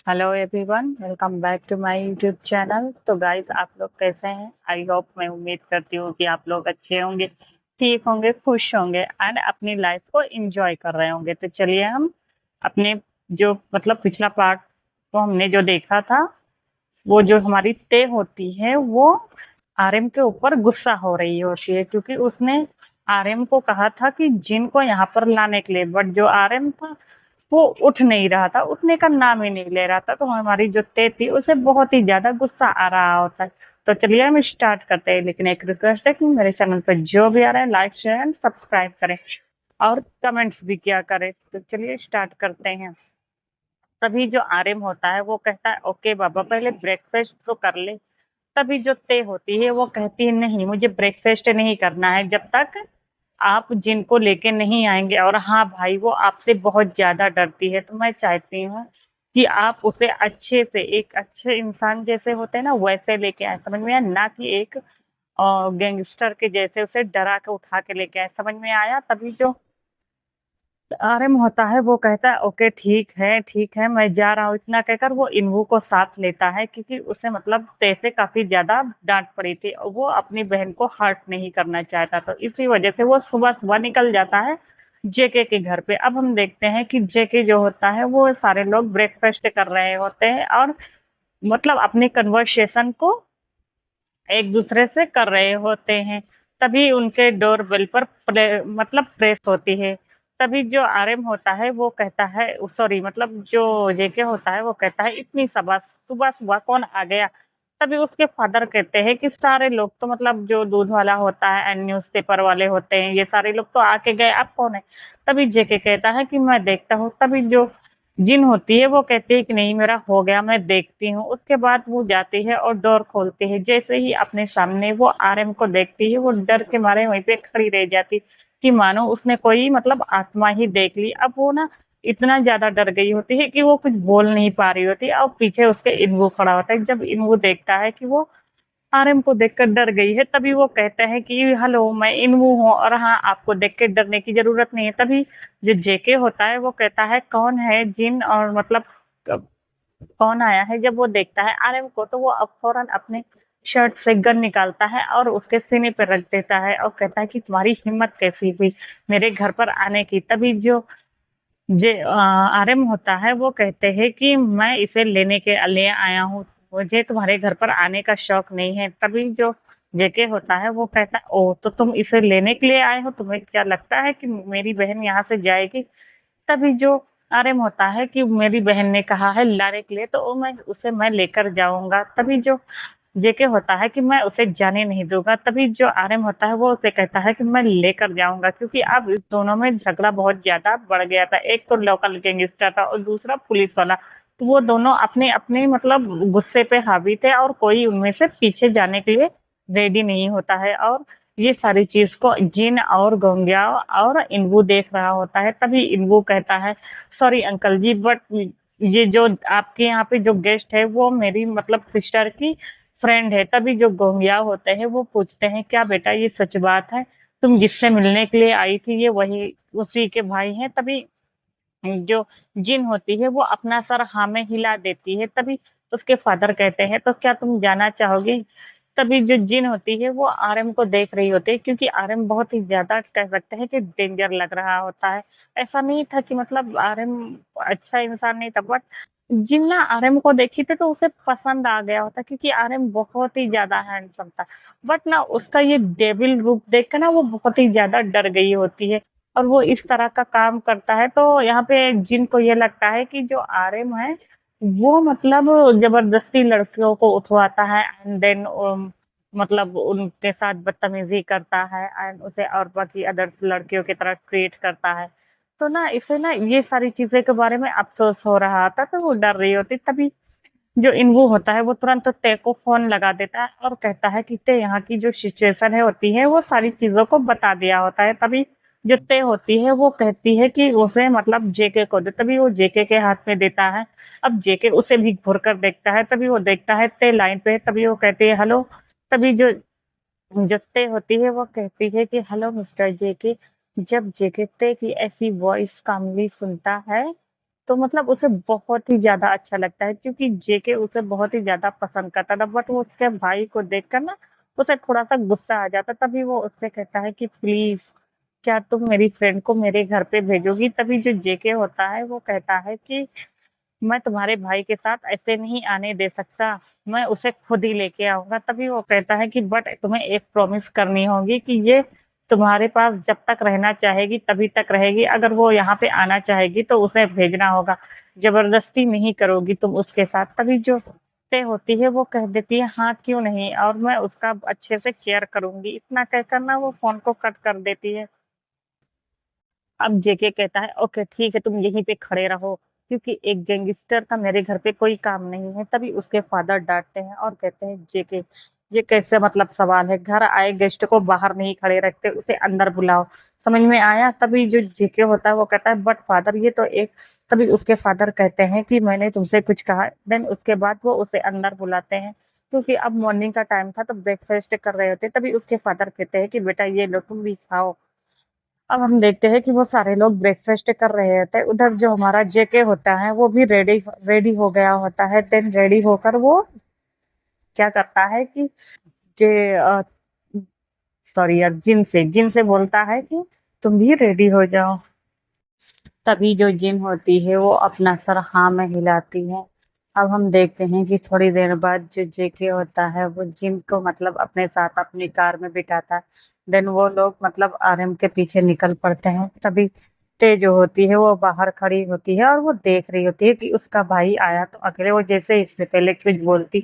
Hello everyone, welcome back to my YouTube channel. तो guys, आप लोग कैसे हैं? आई होप, मैं उम्मीद करती हूँ कि आप लोग अच्छे होंगे, ठीक होंगे, खुश होंगे एंड अपनी लाइफ को एंजॉय कर रहे होंगे। तो चलिए हम अपने जो मतलब पिछला पार्ट को हमने जो देखा था, वो जो हमारी तय होती है वो आरएम के ऊपर गुस्सा हो रही होती है क्योंकि उसने आरएम को कहा था कि जिन को यहाँ पर लाने के लिए, बट जो आरएम था वो उठ नहीं रहा था, उठने का नाम ही नहीं ले रहा था। तो हमारी जो तय थी उसे बहुत ही ज्यादा गुस्सा आ रहा होता है। तो चलिए हम स्टार्ट करते हैं, लेकिन एक रिक्वेस्ट है कि मेरे चैनल पर जो भी आ रहा है लाइक शेयर एंड सब्सक्राइब करें और कमेंट्स भी किया करें। तो चलिए स्टार्ट करते हैं। तभी जो आरएम होता है वो कहता है ओके बाबा, पहले ब्रेकफास्ट तो कर ले। तभी जो तय होती है वो कहती है नहीं, मुझे ब्रेकफास्ट नहीं करना है जब तक आप जिनको लेके नहीं आएंगे। और हाँ भाई, वो आपसे बहुत ज्यादा डरती है, तो मैं चाहती हूँ कि आप उसे अच्छे से, एक अच्छे इंसान जैसे होते हैं ना वैसे लेके आए, समझ में आया? ना कि एक गैंगस्टर के जैसे उसे डरा के उठा के लेके आए, समझ में आया? तभी जो आरएम होता है वो कहता है ओके ठीक है, मैं जा रहा हूँ। इतना कहकर वो इन्वू को साथ लेता है क्योंकि उसे मतलब तय से काफी ज्यादा डांट पड़ी थी और वो अपनी बहन को हर्ट नहीं करना चाहता, तो इसी वजह से वो सुबह सुबह निकल जाता है जेके के घर पे। अब हम देखते हैं कि जेके जो होता है वो सारे लोग ब्रेकफास्ट कर रहे होते हैं और मतलब अपनी कन्वर्सेशन को एक दूसरे से कर रहे होते हैं। तभी उनके डोर बेल पर मतलब प्रेस होती है। तभी जो आरएम होता है वो कहता है, सॉरी मतलब जो जेके होता है वो कहता है इतनी सुबह सुबह सुबह कौन आ गया? तभी उसके फादर कहते हैं कि सारे लोग तो मतलब जो दूध वाला होता है एंड न्यूज़पेपर वाले होते हैं, ये सारे लोग तो आके गए, अब कौन है? तभी जेके कहता है कि मैं देखता हूँ। तभी जो जिन होती है वो कहती है कि नहीं, मेरा हो गया, मैं देखती हूँ। उसके बाद वो जाती है और डोर खोलती है। जैसे ही अपने सामने वो आरएम को देखती है, वो डर के मारे वहीं पे खड़ी रह जाती, कि मानो उसने कोई मतलब आत्मा ही देख ली। अब वो ना इतना ज्यादा डर गई होती है कि वो कुछ बोल नहीं पा रही होती और पीछे उसके इन्वू खड़ा होता है। जब इन्वू देखता है कि वो आरएम को देखकर डर गई है, तभी वो कहता है कि हेलो, मैं इन्वू हूँ और हाँ, आपको देख के डरने की जरूरत नहीं है। तभी जो जेके होता है वो कहता है कौन है जिन, और मतलब कौन आया है? जब वो देखता है आरएम को तो वो अब फौरन अपने शर्ट से गन निकालता है और उसके सीने पर रख देता है और कहता है कि तुम्हारी हिम्मत कैसी हुई मेरे घर पर आने की? तभी जो जे आरएम होता है वो कहते हैं कि मैं इसे लेने के लिए आया हूँ, मुझे तुम्हारे घर पर आने का शौक नहीं है। तभी जो जेके होता है वो कहता है ओ, तो तुम इसे लेने के लिए आए हो, तुम्हें क्या लगता है कि मेरी बहन यहाँ से जाएगी? तभी जो आरएम होता है कि मेरी बहन ने कहा है लाने के लिए, तो मैं लेकर जाऊंगा। तभी जो जेके होता है कि मैं उसे जाने नहीं दूंगा। तभी जो आरएम होता है वो उसे कहता है कि मैं लेकर जाऊंगा, क्योंकि अब इस दोनों में झगड़ा बहुत ज्यादा बढ़ गया था। एक तो लोकल गैंगस्टर था और दूसरा पुलिस वाला, तो वो दोनों अपने अपने मतलब गुस्से पे हावी थे और कोई उनमें से पीछे जाने के लिए रेडी नहीं होता है। और ये सारी चीज को जिन और गोंगिया और इन्वू देख रहा होता है। तभी इन्वू कहता है सॉरी अंकल जी, बट ये जो आपके यहाँ पे जो गेस्ट है वो मेरी मतलब सिस्टर की फ्रेंड है। तभी जो गोंगिया होते हैं वो पूछते हैं क्या बेटा ये सच बात है? तुम जिससे मिलने के लिए आई थी ये वही उसी के भाई हैं? तभी जो जिन होती है वो अपना सर हाँ में हिला देती है। तभी उसके फादर कहते हैं तो क्या तुम जाना चाहोगी? तभी जो जिन होती है वो आरएम को देख रही होती है, क्योंकि आरएम बहुत ही ज्यादा कह सकते हैं कि डेंजर लग रहा होता है। ऐसा नहीं था कि मतलब आरएम अच्छा इंसान नहीं था, बट जिन ना आरएम को देखी थी तो उसे पसंद आ गया होता, क्योंकि आरएम बहुत ही ज्यादा हैंडसम था। बट ना उसका ये डेविल रूप देख कर ना वो बहुत ही ज्यादा डर गई होती है और वो इस तरह का काम करता है। तो यहाँ पे जिन को ये लगता है कि जो आरएम है वो मतलब जबरदस्ती लड़कियों को उठवाता है एंड देन मतलब उनके साथ बदतमीजी करता है एंड उसे और बाकी अदर्स लड़कियों की तरह ट्रीट करता है। तो ना इसे ना ये सारी चीजें के बारे में अफसोस हो रहा था, तो वो डर रही होती। तभी जो इन्वू होता है वो तुरंत ते को फोन लगा देता है और कहता है कि ते यहाँ की जो सिचुएशन है होती है वो सारी चीजों को बता दिया होता है। तभी जो ते होती है वो कहती है कि उसे मतलब जेके को दे। तभी वो जेके के हाथ में देता है। अब जेके उसे भी घुर कर देखता है। तभी वो देखता है ते लाइन पे है। तभी वो कहती है हेलो। तभी जो जो ते होती है वो कहती है कि हेलो मिस्टर जेके। जब जेके ते की ऐसी वॉइस कामली सुनता है तो मतलब उसे बहुत ही ज़्यादा अच्छा लगता है क्योंकि जेके उसे बहुत ही ज़्यादा पसंद करता था। बट वो उसके भाई को देखकर ना उसे थोड़ा-सा गुस्सा आ जाता, तभी वो उससे कहता है कि प्लीज़ क्या तुम मेरी फ्रेंड को मेरे घर पे भेजोगी? तभी जो जेके होता है वो कहता है कि मैं तुम्हारे भाई के साथ ऐसे नहीं आने दे सकता, मैं उसे खुद ही लेके आऊँगा। तभी वो कहता है कि बट तुम्हें एक प्रॉमिस करनी होगी कि ये तुम्हारे पास जब तक रहना चाहेगी तभी तक रहेगी, अगर वो यहाँ पे आना चाहेगी तो उसे भेजना होगा, ज़बरदस्ती नहीं करोगी तुम उसके साथ। तभी जो तय होती है वो कह देती है हाँ, क्यों नहीं और मैं उसका अच्छे से केयर करूँगी। इतना कहकर ना वो फ़ोन को कट कर देती है। अब जेके कहता है ओके ठीक है तुम यहीं पे खड़े रहो क्योंकि एक गैंगस्टर का मेरे घर पे कोई काम नहीं है। तभी उसके फादर डांटते हैं और कहते हैं जेके ये कैसे मतलब सवाल है, घर आए गेस्ट को बाहर नहीं खड़े रखते, उसे अंदर बुलाओ, समझ में आया? तभी जो जेके होता है वो कहता है बट फादर ये तो एक। तभी उसके फादर कहते हैं कि मैंने तुमसे कुछ कहा। देन उसके बाद वो उसे अंदर बुलाते हैं क्योंकि अब मॉर्निंग का टाइम था तो ब्रेकफास्ट कर रहे होते। तभी उसके फादर कहते हैं कि बेटा ये लो तुम भी खाओ। अब हम देखते हैं कि वो सारे लोग ब्रेकफ़ास्ट कर रहे होते हैं। उधर जो हमारा जेके होता है वो भी रेडी रेडी हो गया होता है। देन रेडी होकर वो क्या करता है कि जे सॉरी यार जिन से बोलता है कि तुम भी रेडी हो जाओ। तभी जो जिन होती है वो अपना सर हाँ में हिलाती है। अब हम देखते हैं कि थोड़ी देर बाद जो जेके होता है वो जिन को मतलब अपने साथ अपनी कार में बिठाता है। देन वो लोग मतलब आरएम के पीछे निकल पड़ते हैं। तभी ते जो होती है वो बाहर खड़ी होती है और वो देख रही होती है कि उसका भाई आया तो अकेले वो जैसे इससे पहले कुछ बोलती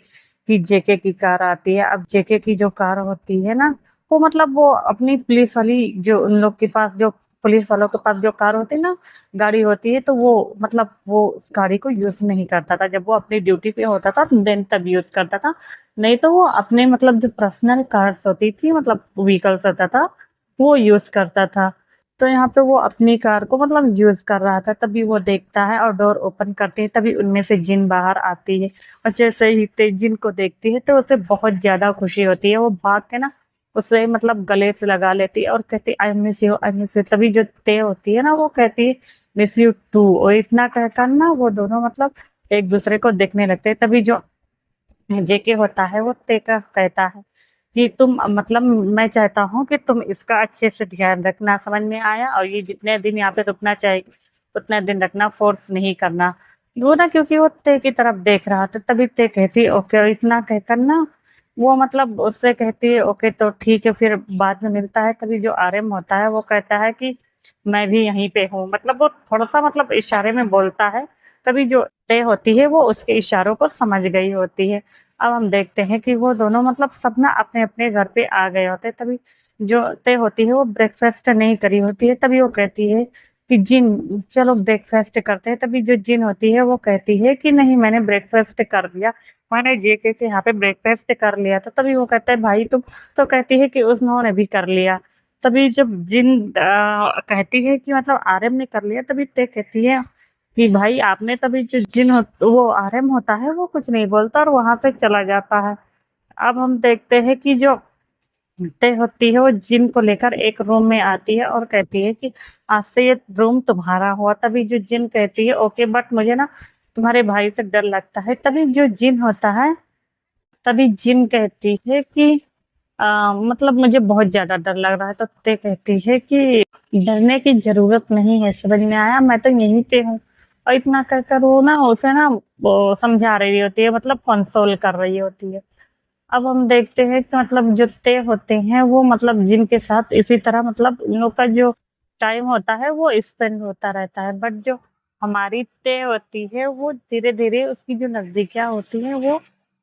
कि जेके की कार आती है। अब जेके की जो कार होती है ना वो मतलब वो अपनी पुलिस वाली जो उन लोग के पास जो पुलिस वालों के पास जो कार होती है ना गाड़ी होती है तो वो मतलब वो उस गाड़ी को यूज़ नहीं करता था। जब वो अपनी ड्यूटी पे होता था देन तब यूज़ करता था। नहीं तो वो अपने मतलब जो पर्सनल कार्स होती थी मतलब व्हीकल्स होता था, वो यूज़ करता था। तो यहाँ पे वो अपनी कार को मतलब यूज़ कर रहा था। तभी वो देखता है और डोर ओपन करती है, तभी उनमें से जिन बाहर आती है और जैसे ही ते जिन को देखती है तो उसे बहुत ज़्यादा खुशी होती है। वो भाग के ना उसे मतलब गले से लगा लेती है और कहती I miss you I miss you. तभी जो ते होती है ना वो कहती है मिस यू टू। और इतना कहकर ना वो दोनों मतलब एक दूसरे को देखने लगते हैं। तभी जो जेके होता है वो ते का कहता है कि तुम मतलब मैं चाहता हूँ कि तुम इसका अच्छे से ध्यान रखना, समझ में आया? और ये जितने दिन यहाँ पे रुकना चाहिए उतने दिन रखना, फोर्स नहीं करना। वो ना क्योंकि वो ते की तरफ देख रहा था तभी ते कहती ओके। इतना कहकर ना वो मतलब उससे कहती है ओके तो ठीक है फिर बाद में मिलता है। तभी जो आरएम होता है वो कहता है कि मैं भी यहीं पे हूँ, मतलब वो थोड़ा सा मतलब इशारे में बोलता है। तभी जो तय होती है वो उसके इशारों को समझ गई होती है। अब हम देखते हैं कि वो दोनों मतलब सब ना अपने-अपने घर पे आ गए होते हैं। तभी जो तय होती है वो ब्रेकफ़ास्ट नहीं करी होती है। तभी वो कहती है कि जिन चलो ब्रेकफ़ास्ट करते हैं। तभी जो जिन होती है वो कहती है कि नहीं मैंने ब्रेकफ़ास्ट कर लिया। मैंने जेके के यहाँ पे ब्रेकफ़ास्ट कर लिया था। तभी वो कहता है भाई तुम, तो कहती है कि उन्होंने भी कर लिया। तभी जब जिन कहती है कि मतलब आरएम ने कर लिया तभी तय कहती है कि भाई आपने। तभी जो जिन वो आरएम होता है वो कुछ नहीं बोलता और वहां से चला जाता है। अब हम देखते हैं कि जो तय होती है वो जिन को लेकर एक रूम में आती है और कहती है कि आज से ये रूम तुम्हारा हुआ। तभी जो जिन कहती है ओके बट मुझे ना तुम्हारे भाई से डर लगता है। तभी जो जिन होता है तभी जिन कहती है कि मतलब मुझे बहुत ज़्यादा डर लग रहा है। तो ते कहती है कि डरने की ज़रूरत नहीं है, समझ में आया? मैं तो यहीं पे हूँ। और इतना कहकर वो ना उसे ना वो समझा रही होती है मतलब कंसोल कर रही होती है। अब हम देखते हैं कि मतलब जो ते होते हैं वो मतलब जिनके साथ इसी तरह मतलब इन लोग का जो टाइम होता है वो स्पेंड होता रहता है। बट जो हमारी ते होती है वो धीरे-धीरे उसकी जो नज़दीकियाँ होती हैं वो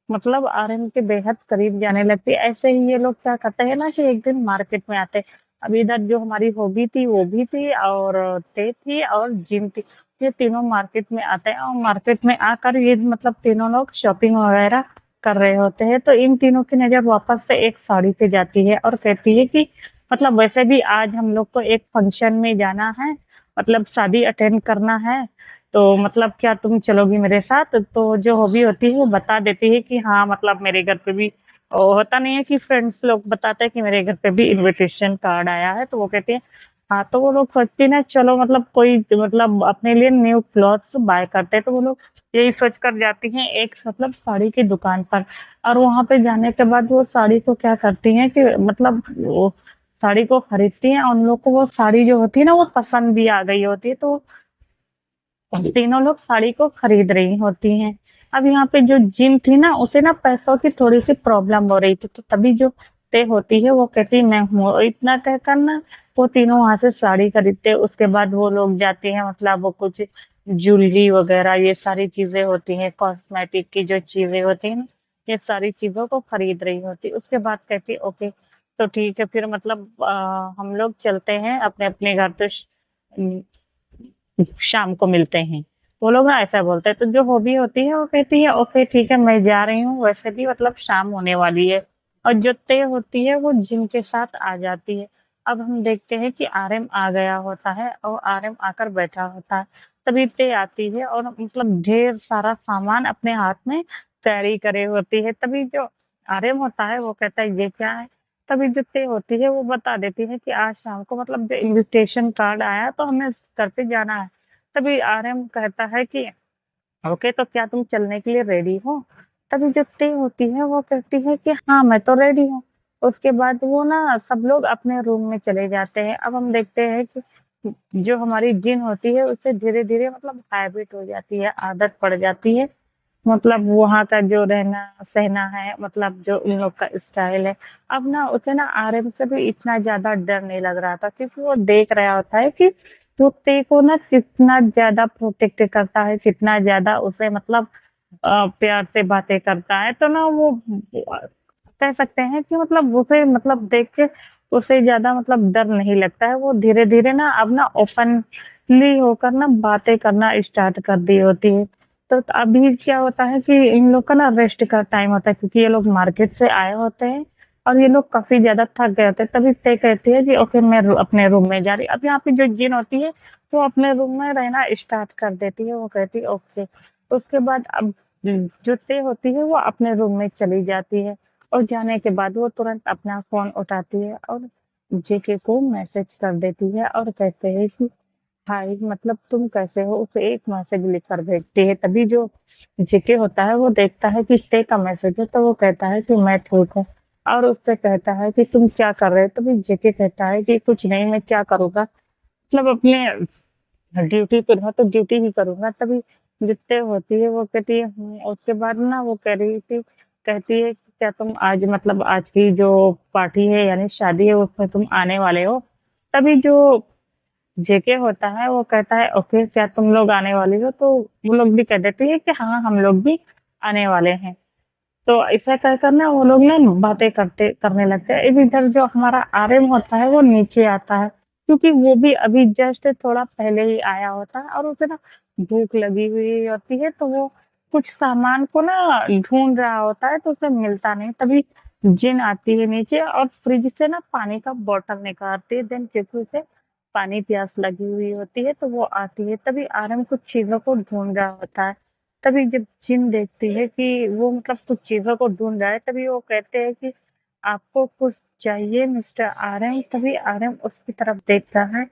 मतलब आर्यन के बेहद करीब जाने लगती है। ऐसे ही ये लोग क्या करते हैं ना कि एक दिन मार्केट में आते हैं। अब इधर जो हमारी हॉबी थी वो भी थी और ते थी और जिम थी। ये तीनों मार्केट में आते हैं और मार्केट में आकर ये मतलब तीनों लोग शॉपिंग वगैरह कर रहे होते हैं। तो इन तीनों की नज़र वापस से एक साड़ी पे जाती है और कहती है कि मतलब वैसे भी आज हम लोग को एक फंक्शन में जाना है, मतलब शादी अटेंड करना है। तो मतलब क्या तुम चलोगी मेरे साथ? तो जो हॉबी होती है वो बता देती है कि हाँ मतलब मेरे घर पे भी होता नहीं है कि फ्रेंड्स लोग बताते हैं कि मेरे घर पे भी इनविटेशन कार्ड आया है। तो वो कहती है हाँ, तो वो लोग सोचती है ना चलो मतलब कोई मतलब अपने लिए न्यू क्लॉथ्स बाय करते हैं, तो वो लोग यही सोच कर जाती हैं एक मतलब साड़ी की दुकान पर और वहाँ पे जाने के बाद वो साड़ी को क्या करती हैं कि मतलब वो साड़ी को खरीदती हैं और उन लोग को वो साड़ी जो होती है ना वो पसंद भी आ गई होती है, तो तीनों लोग साड़ी को खरीद रही होती हैं। अब यहाँ पे जो जिन थी ना उसे ना पैसों की थोड़ी-सी प्रॉब्लम हो रही थी, तो तभी जो तय होती है वो कहती मैं हूँ और इतना कहकर ना वो तीनों वहाँ से साड़ी खरीदते हैं। उसके बाद वो लोग जाते हैं मतलब वो कुछ ज्वेलरी वगैरह ये सारी चीज़ें होती हैं, कॉस्मेटिक की जो चीज़ें होती हैं ना, ये सारी चीज़ों को खरीद रही होती है। उसके बाद कहती है ओके, तो ठीक है फिर मतलब हम लोग चलते हैं अपने-अपने घर तो शाम को मिलते हैं। वो लोग ना ऐसा बोलते हैं, तो जो हॉबी होती है वो कहती है ओके ठीक है मैं जा रही हूँ, वैसे भी मतलब शाम होने वाली है और जो तय होती है वो जिम के साथ आ जाती है। अब हम देखते हैं कि आरएम आ गया होता है और आरएम आकर बैठा होता है। तभी तय आती है और मतलब ढेर सारा सामान अपने हाथ में कैरी करे होती है। तभी जो आरएम होता है वो कहता है ये क्या है? तभी जो तय होती है वो बता देती है कि आज शाम को मतलब जो इन्विटेशन कार्ड आया तो हमें उस घर पे जाना है। तभी आरएम कहता है कि ओके तो क्या तुम चलने के लिए रेडी हो? तभी जो तय होती है वो कहती है कि हाँ, मैं तो रेडी हूँ। उसके बाद वो ना सब लोग अपने रूम में चले जाते हैं। अब हम देखते हैं कि जो हमारी जिन होती है उससे धीरे-धीरे मतलब हैबिट हो जाती है, आदत पड़ जाती है। मतलब वहाँ का जो रहना-सहना है, मतलब जो उन लोग का स्टाइल है, अब ना उसे ना आरएम से भी इतना ज़्यादा डर नहीं लग रहा था क्योंकि वो देख रहा होता है कि कुत्ते को ना कितना ज़्यादा प्रोटेक्ट करता है, कितना ज़्यादा उसे मतलब प्यार से बातें करता है, तो ना वो कह सकते हैं कि मतलब उसे मतलब देख के उसे ज़्यादा मतलब डर नहीं लगता है। वो धीरे-धीरे ना अब ना ओपनली होकर ना बातें करना स्टार्ट कर दी होती है। तो अभी क्या होता है कि इन लोग का ना रेस्ट का टाइम होता है क्योंकि ये लोग मार्केट से आए होते हैं और ये लोग काफ़ी ज़्यादा थक गए होते हैं। तभी तय कहती है कि ओके मैं अपने रूम में जा रही हूँ। अब यहाँ पे जो जिन होती है वो अपने रूम में रहना स्टार्ट कर देती है। वो कहती है ओके। उसके बाद अब जो तय होती है वो अपने रूम में चली जाती है और जाने के बाद वो तुरंत अपना फ़ोन उठाती है और जेके को मैसेज कर देती है और कहते हैं कि हाय मतलब तुम कैसे हो? उसे एक मैसेज लिखकर भेजती है। तभी जो जेके होता है वो देखता है कि तय का मैसेज है तो वो कहता है कि मैं ठीक हूँ और उससे कहता है कि तुम क्या कर रहे हो? तभी जेके कहता है कि कुछ नहीं मैं क्या करूँगा? मतलब अपने ड्यूटी पे था तो ड्यूटी ही करूँगा। तभी जितने होती है वो कहती है उसके बाद ना वो कह रही थी कहती है कि क्या तुम आज मतलब आज की जो पार्टी है यानी शादी है उसमें तुम आने वाले हो? तभी जो जेके होता है वो कहता है ओके क्या तुम लोग आने वाली हो? तो वो लोग भी कह देती है कि हाँ, हम लोग भी आने वाले हैं। तो ऐसा कहकर ना वो लोग ना बातें करने लगते हैं। अब इधर जो हमारा आरएम होता है वो नीचे आता है क्योंकि वो भी अभी जस्ट थोड़ा पहले ही आया होता है और उसे ना भूख लगी हुई होती है तो वो कुछ सामान को ना ढूंढ रहा होता है तो उसे मिलता नहीं। तभी जिन आती है नीचे और फ्रिज से ना पानी का बॉटल निकालती है। देन क्योंकि उसे पानी प्यास लगी हुई होती है तो वो आती है। तभी आरएम कुछ चीज़ों को ढूँढ रहा होता है। तभी जब जिन देखती है कि वो मतलब कुछ चीज़ों को ढूँढ रहा है, तभी वो कहते हैं कि आपको कुछ चाहिए मिस्टर आरएम? तभी आरएम उसकी तरफ देखता है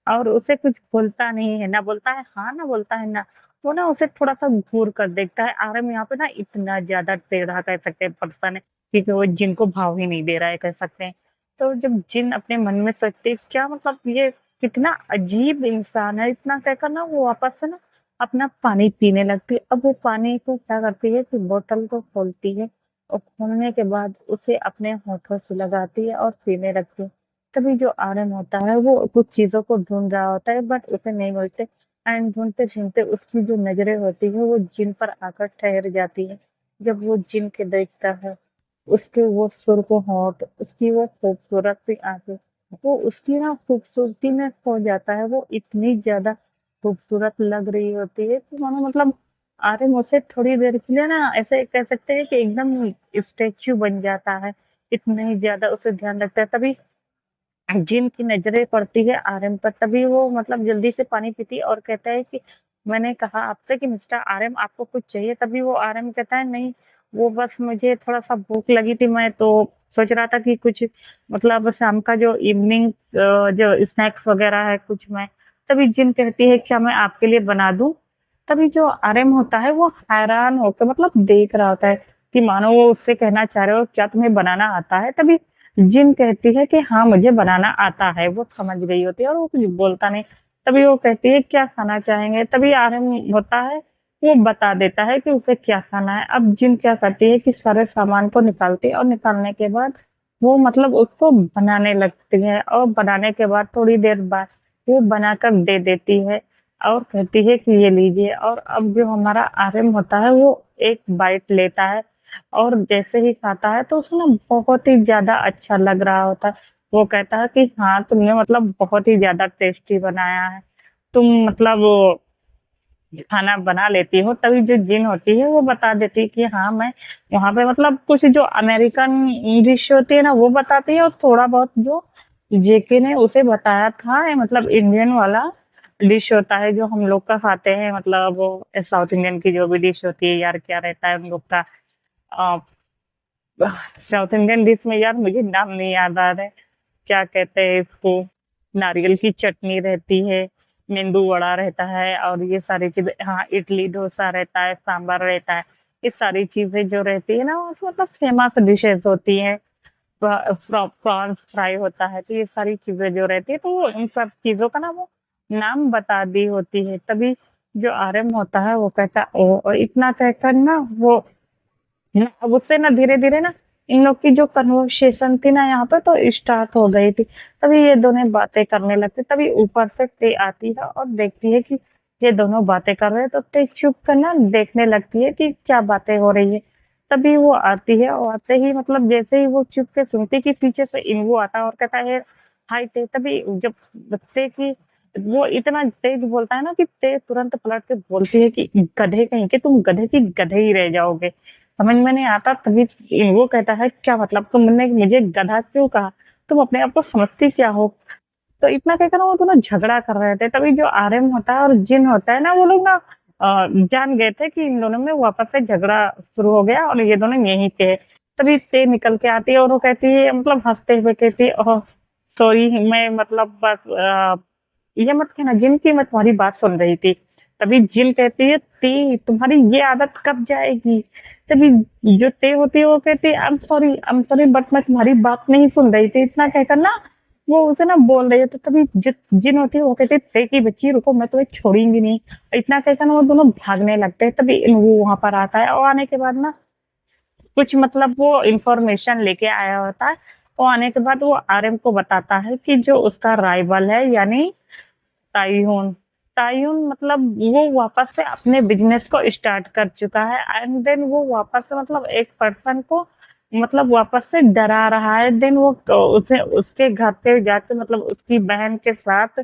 और उसे कुछ बोलता नहीं है, ना बोलता है हाँ, ना बोलता है ना। वो ना उसे थोड़ा-सा घूर कर देखता है। आरएम यहाँ पे ना इतना ज़्यादा टेढ़ा कह सकते हैं पर्सन है, क्योंकि वो जिन को भाव ही नहीं दे रहा है कह सकते हैं। तो जब जिन अपने मन में सोचती है क्या मतलब ये कितना अजीब इंसान है, इतना कहकर ना वो वापस से ना अपना पानी पीने लगती है। अब वो पानी को क्या करती है कि बोतल को खोलती है और खोलने के बाद उसे अपने होठों से लगाती है और पीने लगती है। तभी जो आर्यन होता है वो कुछ चीज़ों को ढूँढ रहा होता है बट उसे नहीं मिलते एंड ढूँढते-ढूँढते उसकी जो नज़रें होती है वो जिन पर आकर ठहर जाती है। जब वो जिन के देखता है, उसके वो सुर्ख होंठ, उसकी वो खूबसूरत सी आँखें, वो उसकी ना खूबसूरती में खो जाता है। वो इतनी ज़्यादा खूबसूरत लग रही होती है कि मानो मतलब आर्यन उसे थोड़ी देर के लिए ना ऐसे कह सकते हैं कि एकदम स्टैच्यू बन जाता है। इतना ही ज़्यादा उसे ध्यान रखता है। तभी जिन की नज़रें पड़ती है आरएम पर तभी वो मतलब जल्दी से पानी पीती है और कहता है कि मैंने कहा आपसे कि मिस्टर आरएम आपको कुछ चाहिए? तभी वो आरएम कहता है नहीं, वो बस मुझे थोड़ा-सा भूख लगी थी, मैं तो सोच रहा था कि कुछ मतलब शाम का जो इवनिंग जो स्नैक्स वग़ैरह है कुछ मैं तभी जिन कहती है क्या मैं आपके लिए बना दूँ? तभी जो आर्यन होता है वो हैरान होकर मतलब देख रहा होता है कि मानो वो उससे कहना चाह रहे हो क्या तुम्हें बनाना आता है? तभी जिन कहती है कि हाँ, मुझे बनाना आता है, वो समझ गई होती है और वो कुछ बोलता नहीं। तभी वो कहती है क्या खाना चाहेंगे? तभी आर्यन होता है वो बता देता है कि उसे क्या खाना है। अब जिन क्या करती है कि सारे सामान को निकालती है और निकालने के बाद वो मतलब उसको बनाने लगती है और बनाने के बाद थोड़ी देर बाद वो बनाकर दे देती है और कहती है कि ये लीजिए और अब जो हमारा आर्यन होता है वो एक बाइट लेता है और जैसे ही खाता है तो उसे ना बहुत ही ज़्यादा अच्छा लग रहा होता है। वो कहता है कि हाँ, तुमने मतलब बहुत ही ज़्यादा टेस्टी बनाया है। तुम मतलब खाना बना लेती हो, तभी जो जिन होती है वो बता देती है कि हाँ, मैं वहाँ पे मतलब कुछ जो अमेरिकन डिश होती है ना वो बताती है और थोड़ा बहुत जो जेके ने उसे बताया था मतलब इंडियन वाला डिश होता है जो हम लोग का खाते हैं मतलब वो साउथ इंडियन की जो भी डिश होती है यार क्या रहता है उन लोग का अ, साउथ इंडियन डिश में यार मुझे नाम नहीं याद आ रहा है। क्या कहते हैं इसको, नारियल की चटनी रहती है, मेंदू वड़ा रहता है और ये सारी चीज़ें हाँ, इडली डोसा रहता है, सांभर रहता है। ये सारी चीज़ें जो रहती है ना वो मतलब फेमस डिशेज़ होती हैं। प्रॉन्स फ्राई होता है, तो ये सारी चीज़ें जो रहती है तो वो इन सब चीज़ों का ना वो नाम बता दी होती है। तभी जो आर्यन होता है वो कहता है ओह! और इतना कहकर ना वो ना अब उससे ना धीरे-धीरे ना इन लोग की जो कन्वर्सेशन थी ना यहाँ पे तो स्टार्ट हो गई थी। तभी ये दोनों बातें करने लगते, तभी ऊपर से ते आती है और देखती है कि ये दोनों बातें कर रहे हैं, तो ते चुप कर ना देखने लगती है कि क्या बातें हो रही है। तभी वो आती है और आते ही मतलब जैसे ही वो चुप के सुनती कि पीछे से इन्वो आता है और कहता है हाय ते, तभी जब ते की वो इतना तेज बोलता है ना कि ते तुरंत पलट के बोलती है कि गधे कहीं के, तुम गधे की गधे ही रह जाओगे। समझ में नहीं आता तभी वो कहता है क्या मतलब तुमने मुझे गधा क्यों कहा? तुम अपने आप को समझती क्या हो? तो इतना कहकर ना वो दोनों झगड़ा कर रहे थे। तभी जो आर्यन होता है और जिन होता है ना वो लोग ना जान गए थे कि इन दोनों में वापस से झगड़ा शुरू हो गया और ये दोनों यहीं पे है। तभी ते निकल के आती है और वो कहती है मतलब हँसते हुए कहती है ओह! सॉरी मैं मतलब बस ये मत कहना जिन की मैं तुम्हारी बात सुन रही थी। तभी जिन कहती है ते तुम्हारी ये आदत कब जाएगी? तभी जो ते होती है वो कहती है आई एम सॉरी बट मैं तुम्हारी बात नहीं सुन रही थी। इतना कहकर ना वो उसे ना बोल रही है तो तभी जिन होती है वो कहती है ते की बच्ची रुको मैं तुम्हें छोड़ूंगी नहीं। इतना कहकर ना वो दोनों भागने लगते हैं तभी वो वहां पर आता है और आने के बाद ना कुछ मतलब वो इन्फॉर्मेशन लेके आया होता है और आने के बाद वो आर्यन को बताता है कि जो उसका राइवल है यानी ताइयून ताइयून मतलब वो वापस से अपने बिजनेस को स्टार्ट कर चुका है एंड देन वो वापस से मतलब एक पर्सन को मतलब वापस से डरा रहा है देन वो उसे उसके घर पे जाके मतलब उसकी बहन के साथ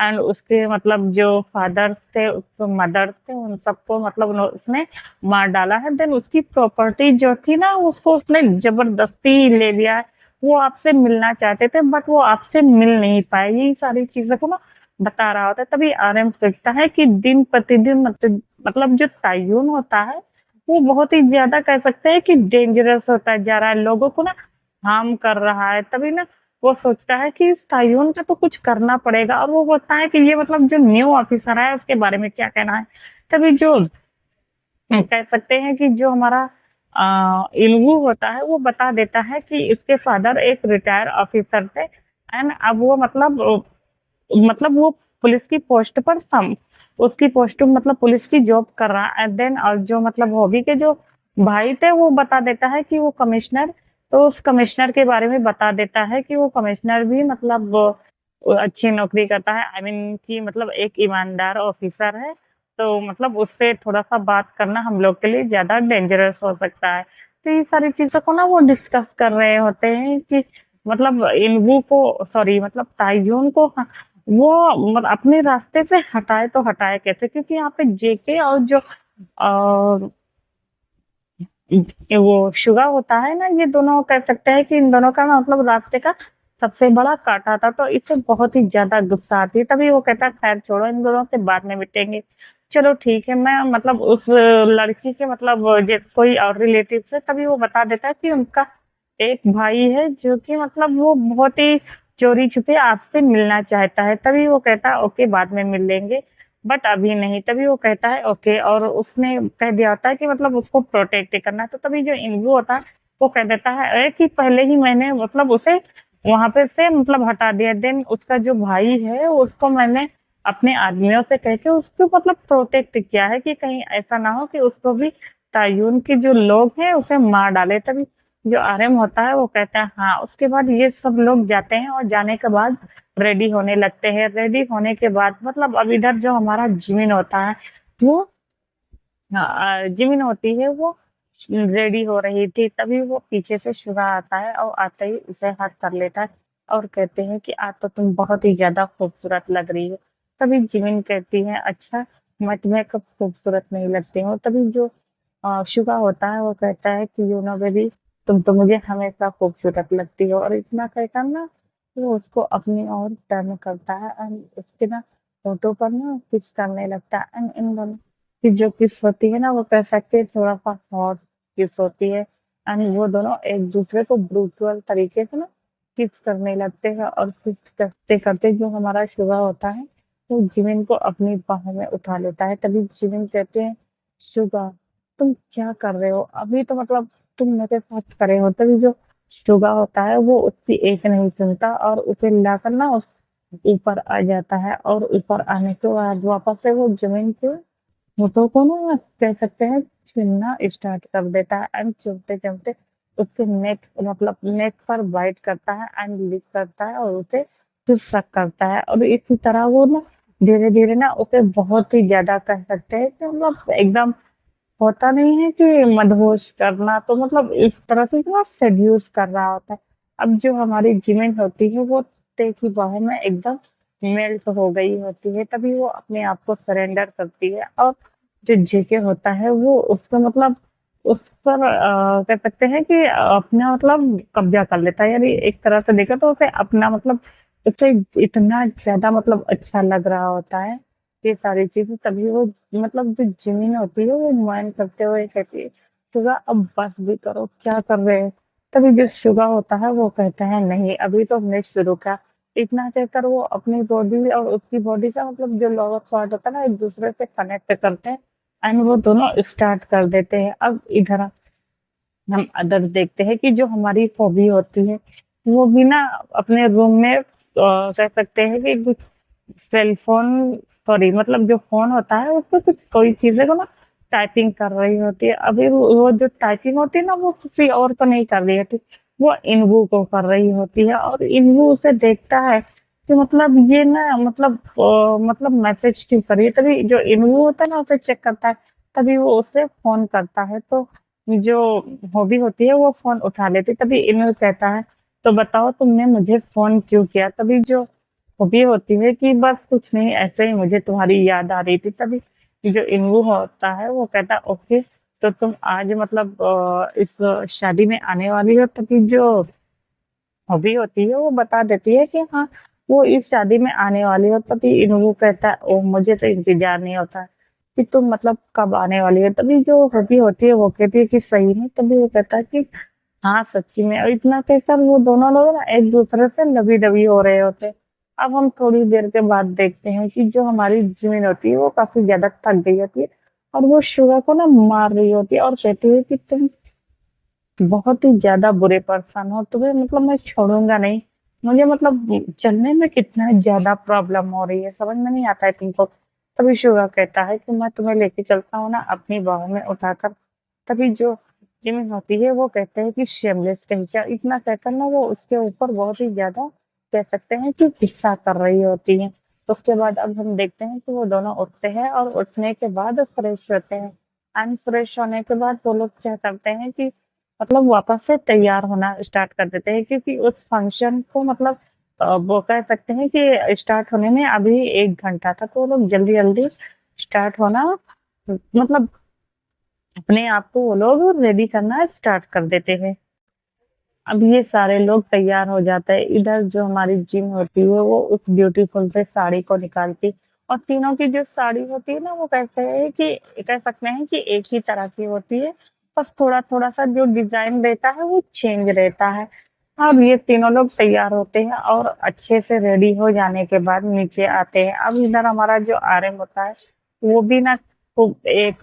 एंड उसके मतलब जो फादर्स थे उसके मदर्स थे उन सबको मतलब उसने मार डाला है देन उसकी प्रॉपर्टी जो थी ना उसको उसने जबरदस्ती ले लिया है वो आपसे मिलना चाहते थे बट वो आपसे मिल नहीं पाए यही सारी चीजों को ना बता रहा होता है तभी आरएम सोचता है कि दिन प्रतिदिन मतलब जो तायुन होता है वो बहुत ही ज्यादा कह सकते हैं कि डेंजरस होता जा रहा है लोगों को ना हार्म कर रहा है तभी ना वो सोचता है कि इस तायुन का तो कुछ करना पड़ेगा और वो बोलता है कि ये मतलब जो न्यू ऑफिसर है उसके बारे में क्या कहना है तभी जो कह सकते हैं कि जो हमारा इल्वू होता है वो बता देता है कि इसके फादर एक रिटायर ऑफिसर थे एंड अब वो मतलब वो पुलिस की पोस्ट पर सम उसकी पोस्ट मतलब पुलिस की जॉब कर रहा है एंड देन और जो मतलब हॉबी के जो भाई थे वो बता देता है कि वो कमिश्नर तो उस कमिश्नर के बारे में बता देता है कि वो कमिश्नर भी मतलब अच्छी नौकरी करता है आई मीन कि मतलब एक ईमानदार ऑफिसर है तो मतलब उससे थोड़ा सा बात करना हम लोग के लिए ज्यादा डेंजरस हो सकता है तो ये सारी चीजों को ना वो डिस्कस कर रहे होते हैं कि मतलब इनवू को सॉरी मतलब ताइजून को वो अपने रास्ते से हटाए तो हटाए कैसे क्योंकि यहाँ पे जेके और जो वो शुगा होता है ना ये दोनों कह सकते हैं कि इन दोनों का ना मतलब रास्ते का सबसे बड़ा कांटा था तो इससे बहुत ही ज्यादा गुस्सा आती है तभी वो कहता है खैर छोड़ो इन दोनों से बाद में मिटेंगे चलो ठीक है, मैं मतलब उस लड़की के मतलब कोई और रिलेटिव से तभी वो बता देता है कि उनका एक भाई है जो कि मतलब वो बहुत ही चोरी छुपे आपसे मिलना चाहता है। तभी वो कहता है ओके बाद में मिल लेंगे, बट अभी नहीं। तभी वो कहता है ओके, और उसने कह दिया होता है कि मतलब उसको प्रोटेक्ट करना है। तो तभी जो इनवू होता है वो कह देता है कि पहले ही मैंने मतलब उसे वहां पे से मतलब हटा दिया, देन उसका जो भाई है उसको मैंने अपने आदमियों से कह के उसको मतलब प्रोटेक्ट किया है कि कहीं ऐसा ना हो कि उसको भी तायुन के जो लोग हैं उसे मार डाले। तभी जो आर्यन होता है वो कहता है हाँ। उसके बाद ये सब लोग जाते हैं और जाने के बाद रेडी होने लगते हैं। रेडी होने के बाद मतलब अब इधर जो हमारा जिमिन होता है वो जिमिन होती है वो रेडी हो रही थी। तभी वो पीछे से शुरा आता है और आते ही उसे हाथ कर लेता है और कहते हैं कि आज तो तुम बहुत ही ज्यादा खूबसूरत लग रही हो। तभी जिमिन कहती है अच्छा, मैं तुम्हें कब खूबसूरत नहीं लगती हूँ। तभी जो शुगा होता है वो कहता है कि यू नो बेबी, तुम तो मुझे हमेशा खूबसूरत लगती हो। और इतना कहकर ना वो उसको अपनी ओर टर्न करता है एंड उसके ना होठों पर ना किस करने लगता है। एंड इन दोनों की जो किस होती है ना वो कह सकते हैं थोड़ा सा हॉट किस होती है। एंड वो दोनों एक दूसरे को ब्रूचुअल तरीके से ना किस करने लगते हैं। और किस करते करते जो हमारा शुगा होता है वो जिमिन को अपनी बाहों में उठा लेता है। तभी जिमिन कहते हैं शुगा, तुम क्या कर रहे हो? अभी तो मतलब तुम मेरे साथ खड़े हो। तभी जो शुगा होता है वो उसकी एक नहीं सुनता और उसे लाकर ना उस ऊपर आ जाता है। और ऊपर आने के बाद वापस से वो जमीन के होठों को ना कह सकते हैं छीनना स्टार्ट कर देता है। एंड चुभते चुभते उसके नेक मतलब नेक पर बाइट करता है एंड लिक करता है और उसे फिर सक करता है। और इसी तरह वो ना धीरे धीरे ना उसे बहुत ही ज्यादा कह सकते हैं कि मतलब एकदम होता नहीं है कि मदहोश करना, तो मतलब इस तरह से ना सेड्यूस कर रहा होता है। अब जो हमारी जिमिन होती है वो ते की बाहों में एकदम मेल्ट हो गई होती है। तभी वो अपने आप को सरेंडर करती है और जो जेके होता है वो उसको मतलब उस पर कह सकते हैं कि अपना मतलब कब्जा कर लेता है। यानी एक तरह से देखा तो उसे अपना मतलब उसे इतना ज्यादा मतलब अच्छा लग रहा होता है ये सारी चीजें। तभी वो मतलब जो जिमीन होती है वो माइंड करते हुए कहती है शुगा अब बस भी करो, क्या कर रहे हैं? तभी जो शुगा होता है वो कहता है नहीं अभी तो हमने शुरू किया। इतना कहकर वो अपनी बॉडी और उसकी बॉडी का मतलब जो लोअर पार्ट होता है ना एक दूसरे से कनेक्ट करते हैं एंड वो दोनों स्टार्ट कर देते हैं। अब इधर हम अदर देखते हैं कि जो हमारी हॉबी होती है वो भी ना अपने रूम में कह सकते हैं कि कुछ सेल फोन सॉरी मतलब जो फोन होता है उसपे कुछ कोई चीजें को ना टाइपिंग कर रही होती है। अभी वो जो टाइपिंग होती है ना वो किसी और को नहीं कर रही होती, वो इनवू को कर रही होती है। और इनवू उसे देखता है कि मतलब ये ना मतलब मैसेज क्यों कर रही है। तभी जो इनवू होता है ना उसे चेक करता है। तभी वो उसे फोन करता है तो जो हॉबी होती है वो फोन उठा लेती है। तभी इनवू कहता है तो बताओ तुमने मुझे फोन क्यों किया। तभी जो हॉबी होती है कि बस कुछ नहीं ऐसे ही मुझे तुम्हारी याद आ रही थी। तभी जो इनवू होता है वो कहता है ओके, तो तुम आज मतलब इस शादी में आने वाली हो। तभी जो हॉबी होती है वो बता देती है कि हाँ वो इस शादी में आने वाली हो। तभी इनवू कहता है ओ मुझे तो इंतजार नहीं होता है कि तुम मतलब कब आने वाली हो। तभी जो हॉबी होती है वो कहती है कि सही में। तभी वो कहता है कि हाँ सच्ची में। और इतना कहकर वो दोनों लोग ना एक दूसरे से लवी डबी हो रहे होते हैं। अब हम थोड़ी देर के बाद देखते हैं कि जो हमारी जमीन होती है वो काफी ज्यादा थक गई होती है और वो शुगर को ना मार रही होती है और कहती है कि तुम बहुत ही ज्यादा बुरे पर्सन हो, तुम्हें मतलब मैं छोड़ूंगा नहीं। मुझे मतलब चलने में कितना ज्यादा प्रॉब्लम हो रही है, समझ में नहीं आता है तुमको। तभी शुगा कहता है कि मैं तुम्हें लेके चलता हूँ ना अपनी बाहों में उठाकर। तभी जो जिमिन होती है वो कहते हैं कि शेमलेस कहीं क्या। इतना कहकर ना वो उसके ऊपर बहुत ही ज्यादा कह सकते हैं कि गुस्सा कर रही होती है। तो उसके बाद अब हम देखते हैं कि वो दोनों उठते हैं और उठने के बाद फ्रेश होते हैं। एंड फ्रेश होने के बाद वो लोग क्या करते हैं कि मतलब वापस से तैयार होना स्टार्ट कर देते हैं क्योंकि उस फंक्शन को मतलब वो कह सकते हैं कि स्टार्ट होने में अभी 1 घंटा था। तो वो लोग जल्दी जल्दी स्टार्ट होना मतलब अपने आप को वो लोग रेडी करना स्टार्ट कर देते हैं। अब ये सारे लोग तैयार हो जाते हैं। इधर जो हमारी जिम होती है वो उस ब्यूटीफुल से साड़ी को निकालती और तीनों की जो साड़ी होती है ना वो कहते हैं कि कह सकते हैं कि एक ही तरह की होती है, बस थोड़ा-थोड़ा सा जो डिज़ाइन रहता है वो चेंज रहता है। अब ये तीनों लोग तैयार होते हैं और अच्छे से रेडी हो जाने के बाद नीचे आते हैं। अब इधर हमारा जो आरएम होता है, वो भी ना खूब एक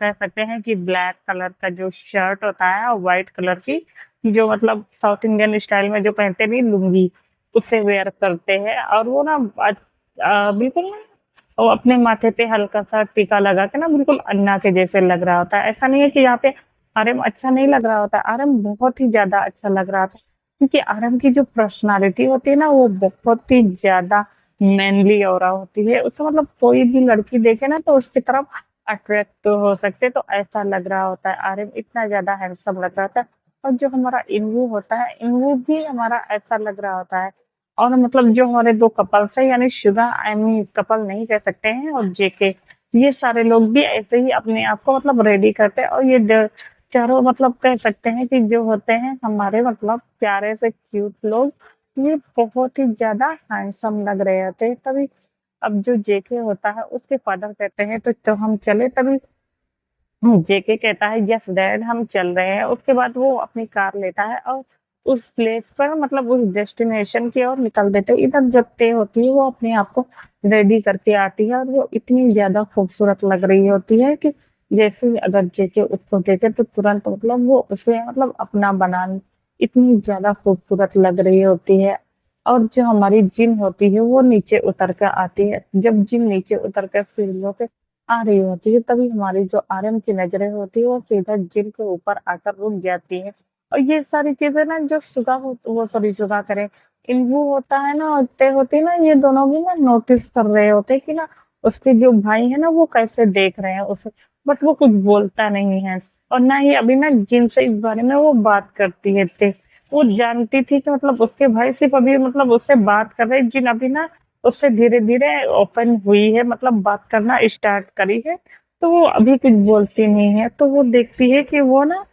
कह सकते हैं कि ब्लैक कलर का जो शर्ट होता है और व्हाइट कलर की जो मतलब साउथ इंडियन स्टाइल में जो पहनते नहीं लुंगी, उसे वेयर करते हैं और वो ना बिल्कुल ना वो अपने माथे पे हल्का-सा टीका लगा के ना बिल्कुल अन्ना के जैसे लग रहा होता है। ऐसा नहीं है कि यहाँ पे आरएम अच्छा नहीं लग रहा होता, आरएम बहुत ही ज़्यादा अच्छा लग रहा था। क्योंकि आरएम की जो पर्सनैलिटी होती है ना, वो बहुत ही ज़्यादा मैनली ऑरा होती है। उसे मतलब कोई भी लड़की देखे ना तो उसकी तरफ अट्रैक्ट हो सकते, तो ऐसा लग रहा होता है। आरएम इतना ज़्यादा हैंडसम लग रहा था और जो हमारा इन्वू होता है, इन्वू भी हमारा ऐसा लग रहा होता है। और मतलब जो हमारे 2 कपल्स हैं यानी शुगा आई मीन कपल नहीं कह सकते हैं और जेके, ये सारे लोग भी ऐसे ही अपने आप को मतलब रेडी करते हैं और ये चारों मतलब कह सकते हैं कि जो होते हैं हमारे मतलब प्यारे से क्यूट लोग, ये बहुत ही ज़्यादा हैंडसम लग रहे होते हैं। तभी अब जो जेके होता है उसके फादर कहते हैं तो हम चले तभी जेके कहता है यस डैड हम चल रहे हैं। उसके बाद वो अपनी कार लेता है और उस प्लेस पर मतलब उस डेस्टिनेशन की ओर निकल देते हैं। इधर जब तय होती है वो अपने आप को रेडी करके आती है और वो इतनी ज़्यादा खूबसूरत लग रही होती है कि जैसे ही अगर जेके उसको देखे तो तुरंत मतलब वो उसे मतलब अपना बना इतनी ज़्यादा खूबसूरत लग रही होती है। और जो हमारी जिन होती है वो नीचे उतर कर आती है। जब जिन नीचे उतर कर सीढ़ियों पे आ रही होती है तभी हमारी जो आरएम की नज़रें होती है वो सीधा जिन के ऊपर आकर रुक जाती है। और ये सारी चीज़ें ना जो शुगा हो वो सॉरी शुगा करें, इन्वू होता है ना और तय होती है ना ये दोनों भी ना नोटिस कर रहे होते हैं कि ना उसके जो भाई है ना वो कैसे देख रहे हैं उसे, बट वो कुछ बोलता नहीं है। और ना ही अभी ना जिन से इस बारे में वो बात करती है तय। वो जानती थी कि मतलब उसके भाई सिर्फ अभी मतलब उससे बात कर रहे हैं, जिन अभी ना उससे धीरे-धीरे ओपन हुई है मतलब बात करना स्टार्ट करी है, तो वो अभी कुछ बोलती नहीं है। तो वो देखती है कि वो ना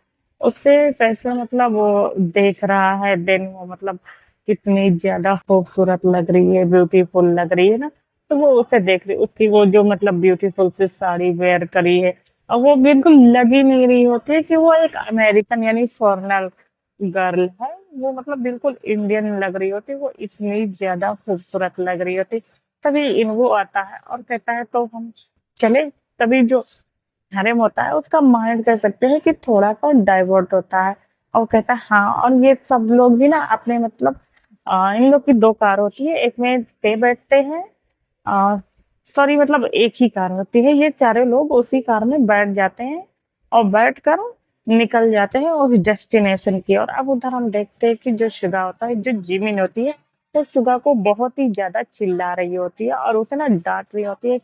उससे कैसे मतलब वो देख रहा है, देन वो मतलब कितनी ज़्यादा खूबसूरत लग रही है, ब्यूटीफुल लग रही है ना, तो वो उसे देख रही उसकी वो जो मतलब ब्यूटीफुल सी साड़ी वेयर करी है और वो बिल्कुल लग ही नहीं रही होती है कि वो एक अमेरिकन यानी फॉरेनर गर्ल है। वो मतलब बिल्कुल इंडियन लग रही होती, वो इतनी ज़्यादा खूबसूरत लग रही होती। तभी इन्वो आता है और कहता है तो हम चले, तभी जो हरेम होता है उसका माइंड कह सकते हैं कि थोड़ा-सा डाइवर्ट होता है और कहता है हाँ और ये सब लोग भी ना अपने मतलब इन लोग की 2 कार होती है, एक में ते बैठते हैं अ, सॉरी मतलब एक ही कार होती है, ये चारों लोग उसी कार में बैठ जाते हैं और बैठकर निकल जाते हैं उस डेस्टिनेशन की ओर। अब उधर हम देखते हैं कि जो शुगा होता है, जो जिमिन होती है, वो शुगा को बहुत ही ज़्यादा चिल्ला रही होती है और उसे ना डाँट रही होती है।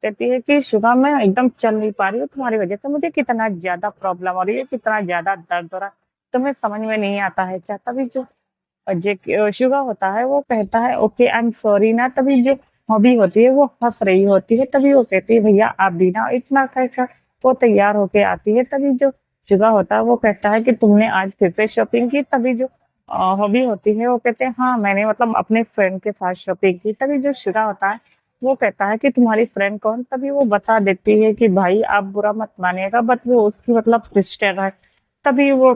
कहती है कि शुगा मैं एकदम चल नहीं पा रही हूँ, तुम्हारी वज़ह से मुझे कितना ज़्यादा प्रॉब्लम हो रही है, कितना ज़्यादा दर्द हो रहा है, तुम्हें समझ में नहीं आता है क्या? तभी जो शुगा होता है वो कहता है ओके आई एम सॉरी ना, तभी जो हॉबी होती है वो हँस रही होती है, तभी वो कहती है भैया आप भी ना इतना कैसा, वो तैयार होके आती है। तभी जो शुगा होता है वो कहता है कि तुमने आज फिर से शॉपिंग की, तभी जो हॉबी होती है वो कहते हैं हाँ मैंने मतलब अपने फ्रेंड के साथ शॉपिंग की। तभी जो शुगा होता है वो कहता है कि तुम्हारी फ्रेंड कौन, तभी वो बता देती है कि भाई आप बुरा मत मानिएगा बट वो उसकी मतलब सिस्टर है। तभी वो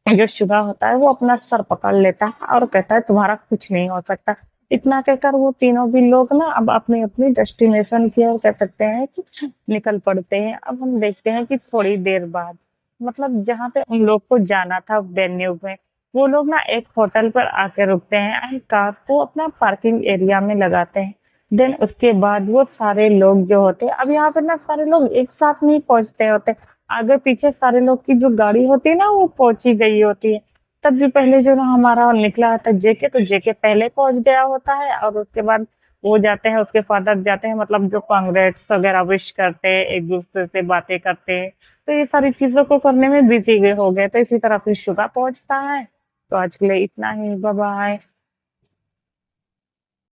जो शुगा होता है वो अपना सर पकड़ लेता है और कहता है तुम्हारा कुछ नहीं हो सकता। इतना कहकर वो तीनों भी लोग ना अब अपनी-अपनी डेस्टिनेशन की ओर कह सकते हैं कि निकल पड़ते हैं। अब हम देखते हैं कि थोड़ी देर बाद मतलब जहाँ पे उन लोग को जाना था वेन्यू में, वो लोग ना एक होटल पर आके रुकते हैं एंड कार को अपना पार्किंग एरिया में लगाते हैं। देन उसके बाद वो सारे लोग जो होते हैं अब यहाँ पे ना सारे लोग एक साथ नहीं पहुँचते होते। आगे पीछे सारे लोग की जो गाड़ी होती है ना वो पहुंच ही गई होती है। तब भी पहले जो ना हमारा निकला था जेके, तो जेके पहले पहुंच गया होता है और उसके बाद वो जाते हैं उसके फादर जाते हैं मतलब जो कांग्रेट्स वगैरह विश करते हैं एक दूसरे से बातें करते हैं। तो ये सारी चीजों को करने में बिजी हो गए, तो इसी तरह फिर शुगा पहुंचता है। तो आज के लिए इतना ही, बाय बाय।